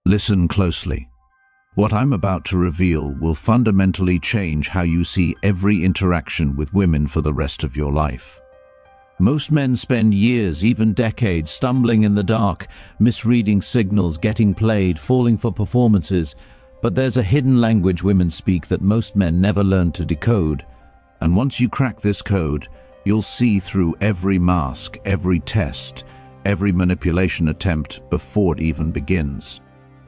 Listen closely. What I'm about to reveal will fundamentally change how you see every interaction with women for the rest of your life. Most men spend years, even decades, stumbling in the dark, misreading signals, getting played, falling for performances. But there's a hidden language women speak that most men never learn to decode. And once you crack this code, you'll see through every mask, every test, every manipulation attempt before it even begins.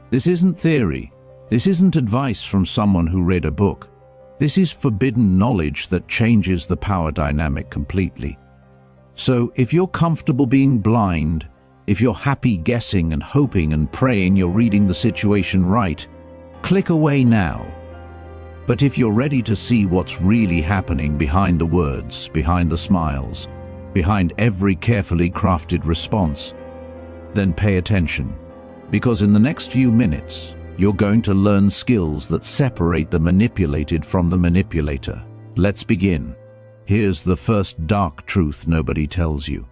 This isn't theory. This isn't advice from someone who read a book. This is forbidden knowledge that changes the power dynamic completely. So if you're comfortable being blind, if you're happy guessing and hoping and praying you're reading the situation right, click away now. But if you're ready to see what's really happening behind the words, behind the smiles, behind every carefully crafted response, then pay attention. Because in the next few minutes, you're going to learn skills that separate the manipulated from the manipulator. Let's begin. Here's the first dark truth nobody tells you.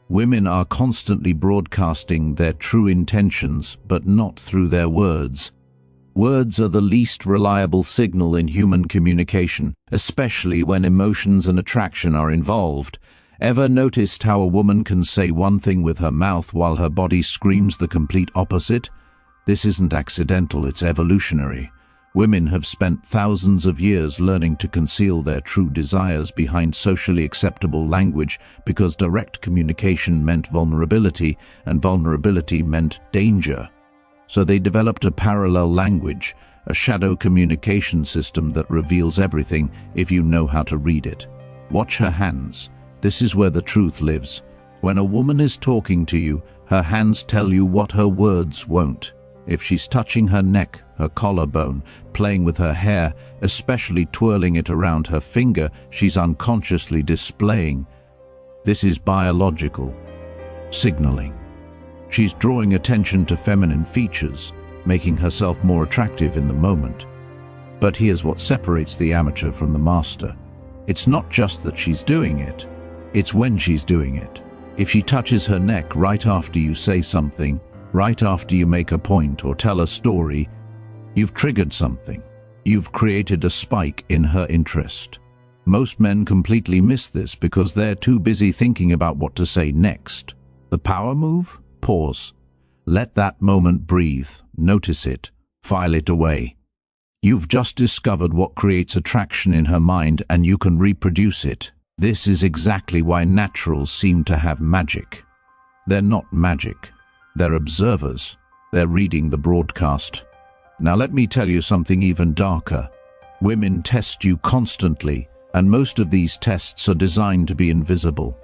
Women are constantly broadcasting their true intentions, but not through their words. Words are the least reliable signal in human communication, especially when emotions and attraction are involved. Ever noticed how a woman can say one thing with her mouth while her body screams the complete opposite? This isn't accidental, it's evolutionary. Women have spent thousands of years learning to conceal their true desires behind socially acceptable language because direct communication meant vulnerability, and vulnerability meant danger. So they developed a parallel language, a shadow communication system that reveals everything if you know how to read it. Watch her hands. This is where the truth lives. When a woman is talking to you, her hands tell you what her words won't. If she's touching her neck, her collarbone, playing with her hair, especially twirling it around her finger, she's unconsciously displaying. This is biological signaling. She's drawing attention to feminine features, making herself more attractive in the moment. But here's what separates the amateur from the master. It's not just that she's doing it, it's when she's doing it. If she touches her neck right after you say something, right after you make a point or tell a story, you've triggered something. You've created a spike in her interest. Most men completely miss this because they're too busy thinking about what to say next. The power move? Pause. Let that moment breathe. Notice it. File it away. You've just discovered what creates attraction in her mind, and you can reproduce it. This is exactly why naturals seem to have magic. They're not magic. They're observers. They're reading the broadcast. Now let me tell you something even darker. Women test you constantly, and most of these tests are designed to be invisible.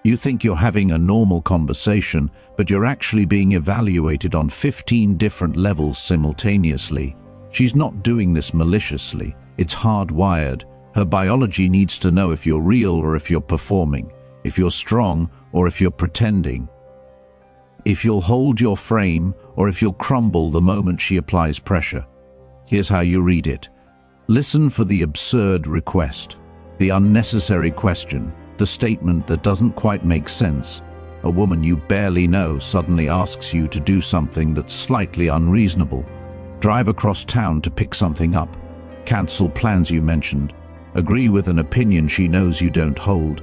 You think you're having a normal conversation, but you're actually being evaluated on 15 different levels simultaneously. She's not doing this maliciously. It's hardwired. Her biology needs to know if you're real or if you're performing, if you're strong or if you're pretending, if you'll hold your frame or if you'll crumble the moment she applies pressure. Here's how you read it. Listen for the absurd request, the unnecessary question, the statement that doesn't quite make sense. A woman you barely know suddenly asks you to do something that's slightly unreasonable. Drive across town to pick something up. Cancel plans you mentioned. Agree with an opinion she knows you don't hold.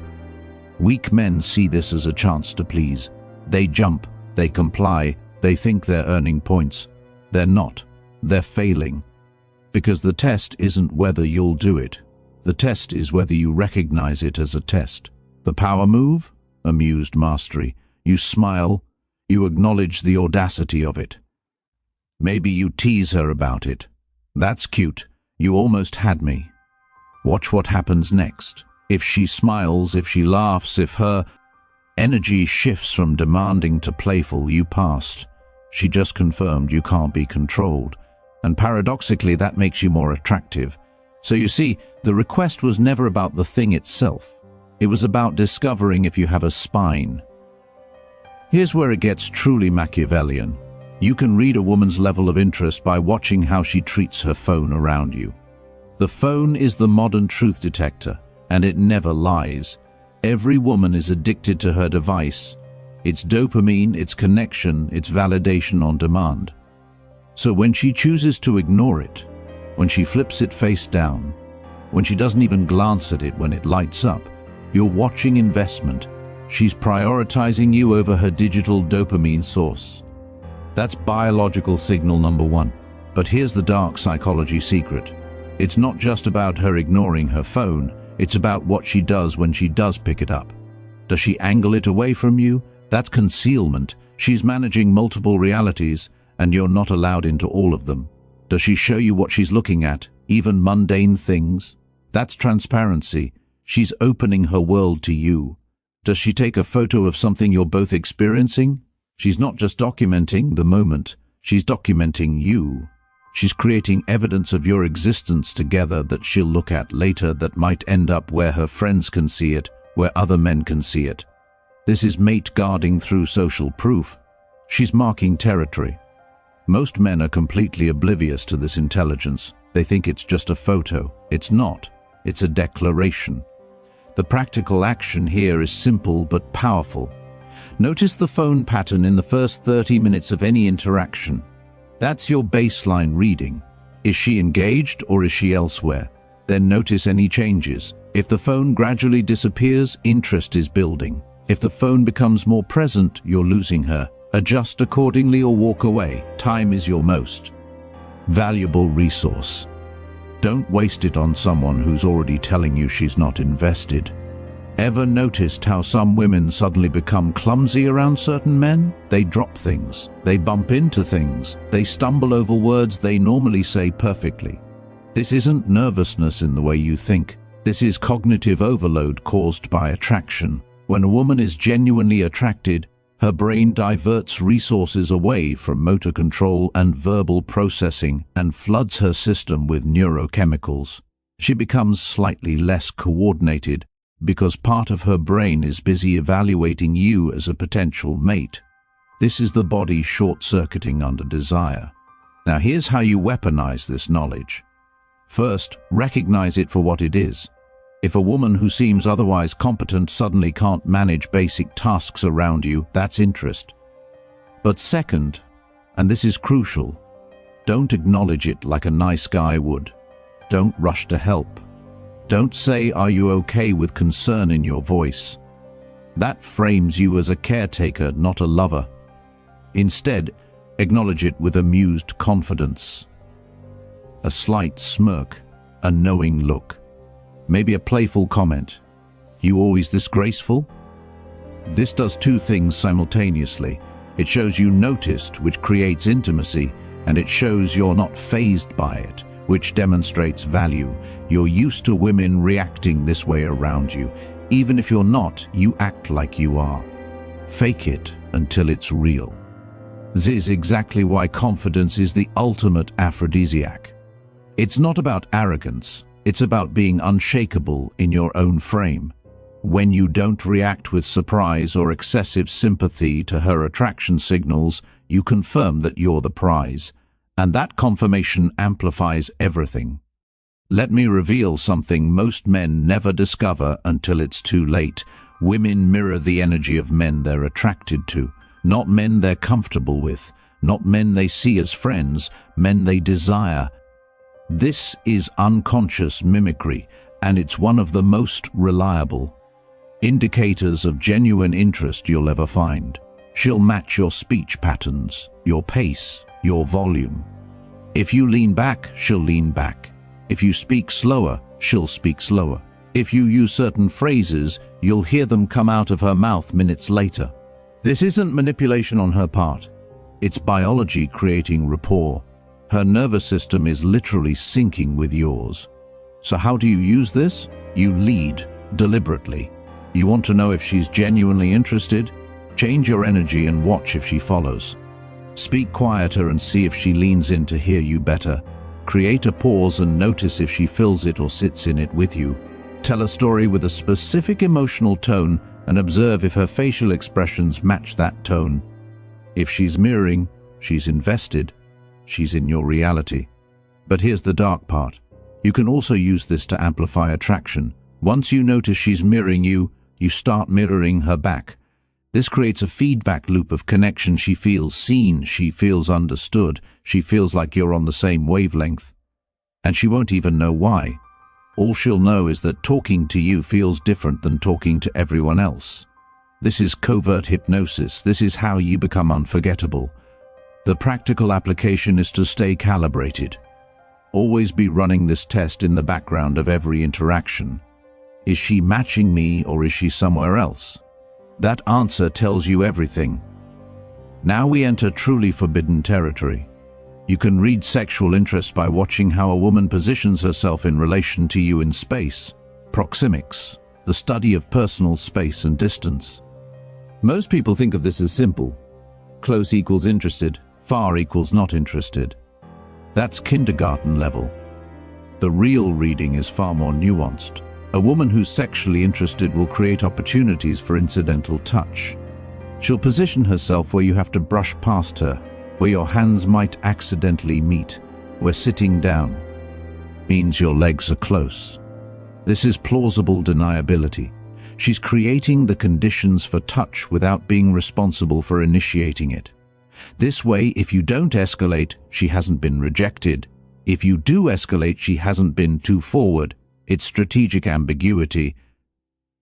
Weak men see this as a chance to please. They jump, they comply, they think they're earning points. They're not. They're failing. Because the test isn't whether you'll do it. The test is whether you recognize it as a test. The power move? Amused mastery. You smile. You acknowledge the audacity of it. Maybe you tease her about it. That's cute. You almost had me. Watch what happens next. If she smiles, if she laughs, if her energy shifts from demanding to playful, you passed. She just confirmed you can't be controlled. And paradoxically, that makes you more attractive. So you see, the request was never about the thing itself. It was about discovering if you have a spine. Here's where it gets truly Machiavellian. You can read a woman's level of interest by watching how she treats her phone around you. The phone is the modern truth detector, and it never lies. Every woman is addicted to her device. It's dopamine, it's connection, it's validation on demand. So when she chooses to ignore it, when she flips it face down, when she doesn't even glance at it when it lights up, you're watching investment. She's prioritizing you over her digital dopamine source. That's biological signal number one. But here's the dark psychology secret. It's not just about her ignoring her phone, it's about what she does when she does pick it up. Does she angle it away from you? That's concealment. She's managing multiple realities, and you're not allowed into all of them. Does she show you what she's looking at, even mundane things? That's transparency. She's opening her world to you. Does she take a photo of something you're both experiencing? She's not just documenting the moment, she's documenting you. She's creating evidence of your existence together that she'll look at later that might end up where her friends can see it, where other men can see it. This is mate guarding through social proof. She's marking territory. Most men are completely oblivious to this intelligence. They think it's just a photo. It's not. It's a declaration. The practical action here is simple but powerful. Notice the phone pattern in the first 30 minutes of any interaction. That's your baseline reading. Is she engaged or is she elsewhere? Then notice any changes. If the phone gradually disappears, interest is building. If the phone becomes more present, you're losing her. Adjust accordingly or walk away. Time is your most valuable resource. Don't waste it on someone who's already telling you she's not invested. Ever noticed how some women suddenly become clumsy around certain men? They drop things, they bump into things, they stumble over words they normally say perfectly. This isn't nervousness in the way you think. This is cognitive overload caused by attraction. When a woman is genuinely attracted, her brain diverts resources away from motor control and verbal processing and floods her system with neurochemicals. She becomes slightly less coordinated because part of her brain is busy evaluating you as a potential mate. This is the body short-circuiting under desire. Now here's how you weaponize this knowledge. First, recognize it for what it is. If a woman who seems otherwise competent suddenly can't manage basic tasks around you, that's interest. But second, and this is crucial, don't acknowledge it like a nice guy would. Don't rush to help. Don't say, "Are you okay?" with concern in your voice. That frames you as a caretaker, not a lover. Instead, acknowledge it with amused confidence. A slight smirk, a knowing look. Maybe a playful comment. "You always this graceful?" This does two things simultaneously. It shows you noticed, which creates intimacy, and it shows you're not fazed by it, which demonstrates value. You're used to women reacting this way around you. Even if you're not, you act like you are. Fake it until it's real. This is exactly why confidence is the ultimate aphrodisiac. It's not about arrogance. It's about being unshakable in your own frame. When you don't react with surprise or excessive sympathy to her attraction signals, you confirm that you're the prize. And that confirmation amplifies everything. Let me reveal something most men never discover until it's too late. Women mirror the energy of men they're attracted to, not men they're comfortable with, not men they see as friends, men they desire. This is unconscious mimicry, and it's one of the most reliable indicators of genuine interest you'll ever find. She'll match your speech patterns, your pace, your volume. If you lean back, she'll lean back. If you speak slower, she'll speak slower. If you use certain phrases, you'll hear them come out of her mouth minutes later. This isn't manipulation on her part. It's biology creating rapport. Her nervous system is literally syncing with yours. So how do you use this? You lead deliberately. You want to know if she's genuinely interested? Change your energy and watch if she follows. Speak quieter and see if she leans in to hear you better. Create a pause and notice if she fills it or sits in it with you. Tell a story with a specific emotional tone and observe if her facial expressions match that tone. If she's mirroring, she's invested. She's in your reality. But here's the dark part. You can also use this to amplify attraction. Once you notice she's mirroring you, you start mirroring her back. This creates a feedback loop of connection. She feels seen, she feels understood, she feels like you're on the same wavelength. And she won't even know why. All she'll know is that talking to you feels different than talking to everyone else. This is covert hypnosis. This is how you become unforgettable. The practical application is to stay calibrated. Always be running this test in the background of every interaction. Is she matching me or is she somewhere else? That answer tells you everything. Now we enter truly forbidden territory. You can read sexual interest by watching how a woman positions herself in relation to you in space. Proxemics, the study of personal space and distance. Most people think of this as simple. Close equals interested, far equals not interested. That's kindergarten level. The real reading is far more nuanced. A woman who's sexually interested will create opportunities for incidental touch. She'll position herself where you have to brush past her, where your hands might accidentally meet, where sitting down means your legs are close. This is plausible deniability. She's creating the conditions for touch without being responsible for initiating it. This way, if you don't escalate, she hasn't been rejected. If you do escalate, she hasn't been too forward. It's strategic ambiguity.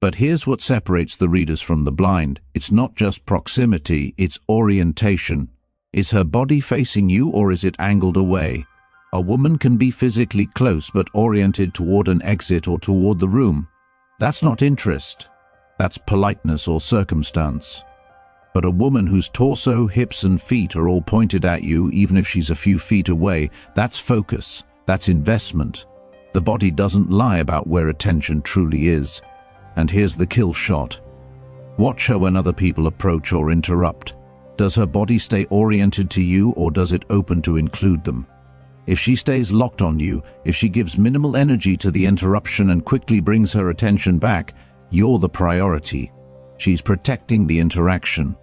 But here's what separates the readers from the blind. It's not just proximity, it's orientation. Is her body facing you or is it angled away? A woman can be physically close but oriented toward an exit or toward the room. That's not interest. That's politeness or circumstance. But a woman whose torso, hips and feet are all pointed at you, even if she's a few feet away, that's focus, that's investment. The body doesn't lie about where attention truly is. And here's the kill shot. Watch her when other people approach or interrupt. Does her body stay oriented to you or does it open to include them? If she stays locked on you, if she gives minimal energy to the interruption and quickly brings her attention back, you're the priority. She's protecting the interaction.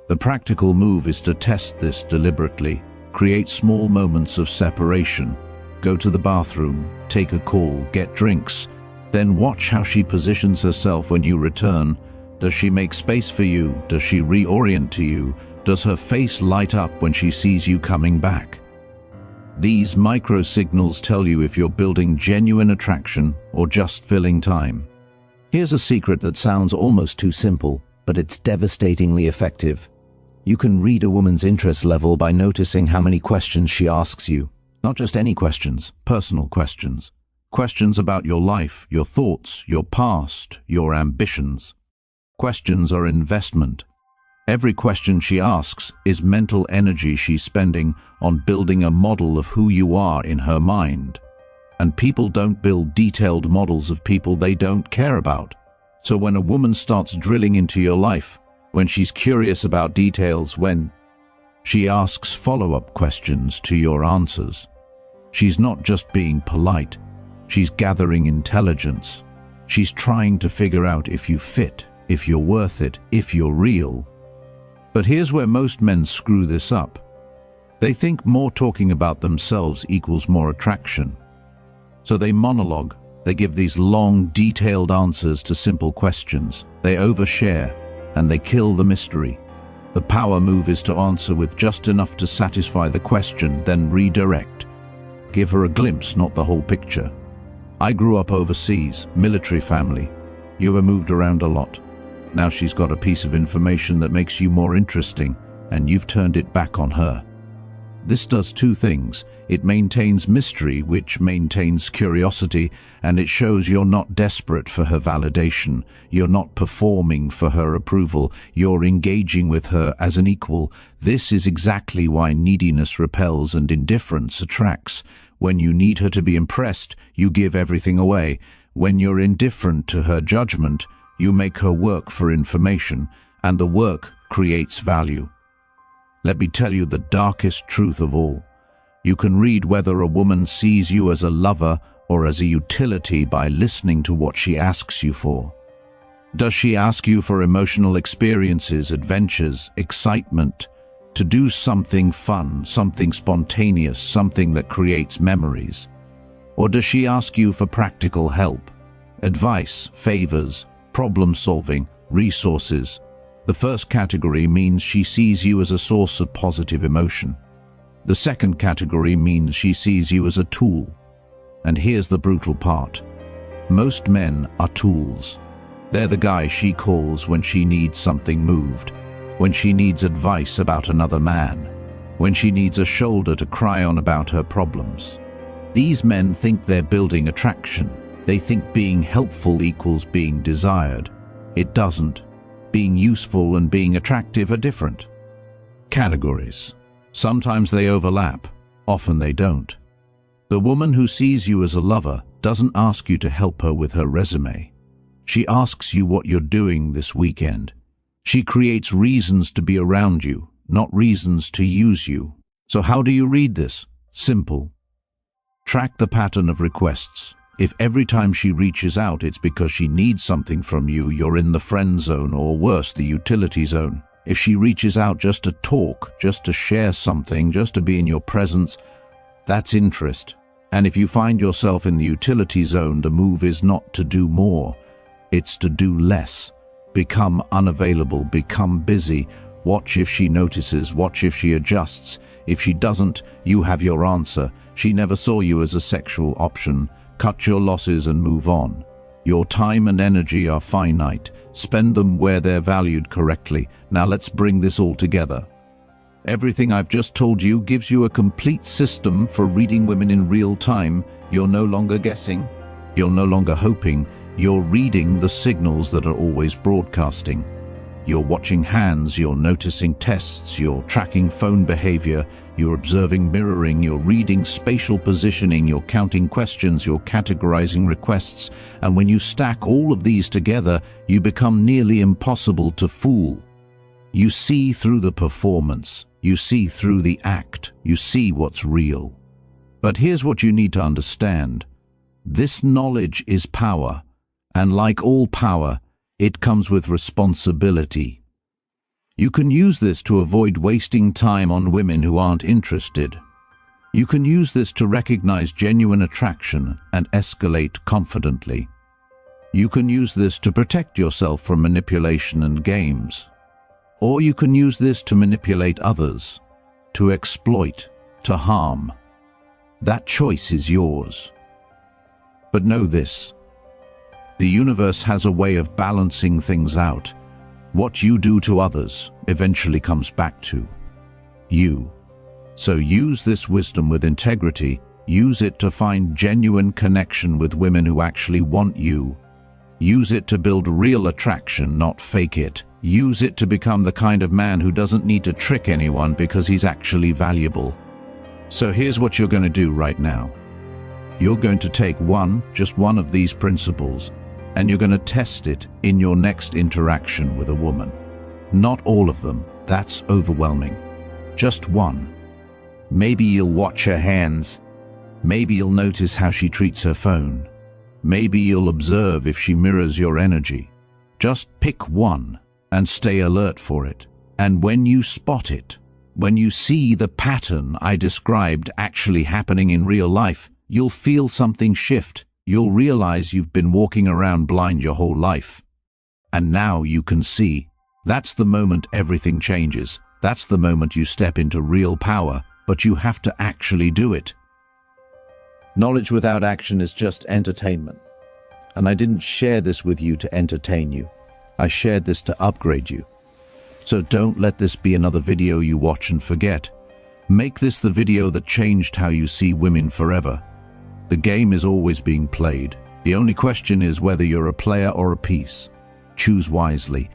The practical move is to test this deliberately. Create small moments of separation. Go to the bathroom, take a call, get drinks. Then watch how she positions herself when you return. Does she make space for you? Does she reorient to you? Does her face light up when she sees you coming back? These micro signals tell you if you're building genuine attraction or just filling time. Here's a secret that sounds almost too simple, but it's devastatingly effective. You can read a woman's interest level by noticing how many questions she asks you. Not just any questions, personal questions. Questions about your life, your thoughts, your past, your ambitions. Questions are investment. Every question she asks is mental energy she's spending on building a model of who you are in her mind. And people don't build detailed models of people they don't care about. So when a woman starts drilling into your life, when she's curious about details, when she asks follow-up questions to your answers, she's not just being polite, she's gathering intelligence. She's trying to figure out if you fit, if you're worth it, if you're real. But here's where most men screw this up. They think more talking about themselves equals more attraction. So they monologue, they give these long, detailed answers to simple questions. They overshare, and they kill the mystery. The power move is to answer with just enough to satisfy the question, then redirect. Give her a glimpse, not the whole picture. I grew up overseas, military family. You were moved around a lot. Now she's got a piece of information that makes you more interesting, and you've turned it back on her. This does two things. It maintains mystery, which maintains curiosity, and it shows you're not desperate for her validation. You're not performing for her approval. You're engaging with her as an equal. This is exactly why neediness repels and indifference attracts. When you need her to be impressed, you give everything away. When you're indifferent to her judgment, you make her work for information, and the work creates value. Let me tell you the darkest truth of all. You can read whether a woman sees you as a lover or as a utility by listening to what she asks you for. Does she ask you for emotional experiences, adventures, excitement, to do something fun, something spontaneous, something that creates memories? Or does she ask you for practical help, advice, favors, problem-solving, resources? The first category means she sees you as a source of positive emotion. The second category means she sees you as a tool. And here's the brutal part. Most men are tools. They're the guy she calls when she needs something moved, when she needs advice about another man, when she needs a shoulder to cry on about her problems. These men think they're building attraction. They think being helpful equals being desired. It doesn't. Being useful and being attractive are different. Categories. Sometimes they overlap, often they don't. The woman who sees you as a lover doesn't ask you to help her with her resume. She asks you what you're doing this weekend. She creates reasons to be around you, not reasons to use you. So how do you read this? Simple. Track the pattern of requests. If every time she reaches out it's because she needs something from you, you're in the friend zone, or worse, the utility zone. If she reaches out just to talk, just to share something, just to be in your presence, that's interest. And if you find yourself in the utility zone, the move is not to do more, it's to do less. Become unavailable, become busy. Watch if she notices, watch if she adjusts. If she doesn't, you have your answer. She never saw you as a sexual option. Cut your losses and move on. Your time and energy are finite. Spend them where they're valued correctly. Now let's bring this all together. Everything I've just told you gives you a complete system for reading women in real time. You're no longer guessing. You're no longer hoping. You're reading the signals that are always broadcasting. You're watching hands, you're noticing tests, you're tracking phone behavior, you're observing mirroring, you're reading spatial positioning, you're counting questions, you're categorizing requests, and when you stack all of these together, you become nearly impossible to fool. You see through the performance, you see through the act, you see what's real. But here's what you need to understand. This knowledge is power, and like all power, it comes with responsibility. You can use this to avoid wasting time on women who aren't interested. You can use this to recognize genuine attraction and escalate confidently. You can use this to protect yourself from manipulation and games. Or you can use this to manipulate others, to exploit, to harm. That choice is yours. But know this. The universe has a way of balancing things out. What you do to others eventually comes back to you. So use this wisdom with integrity. Use it to find genuine connection with women who actually want you. Use it to build real attraction, not fake it. Use it to become the kind of man who doesn't need to trick anyone because he's actually valuable. So here's what you're going to do right now. You're going to take just one of these principles, and you're going to test it in your next interaction with a woman. Not all of them, that's overwhelming. Just one. Maybe you'll watch her hands. Maybe you'll notice how she treats her phone. Maybe you'll observe if she mirrors your energy. Just pick one and stay alert for it. And when you spot it, when you see the pattern I described actually happening in real life, you'll feel something shift. You'll realize you've been walking around blind your whole life. And now you can see. That's the moment everything changes. That's the moment you step into real power, but you have to actually do it. Knowledge without action is just entertainment. And I didn't share this with you to entertain you. I shared this to upgrade you. So don't let this be another video you watch and forget. Make this the video that changed how you see women forever. The game is always being played. The only question is whether you're a player or a piece. Choose wisely.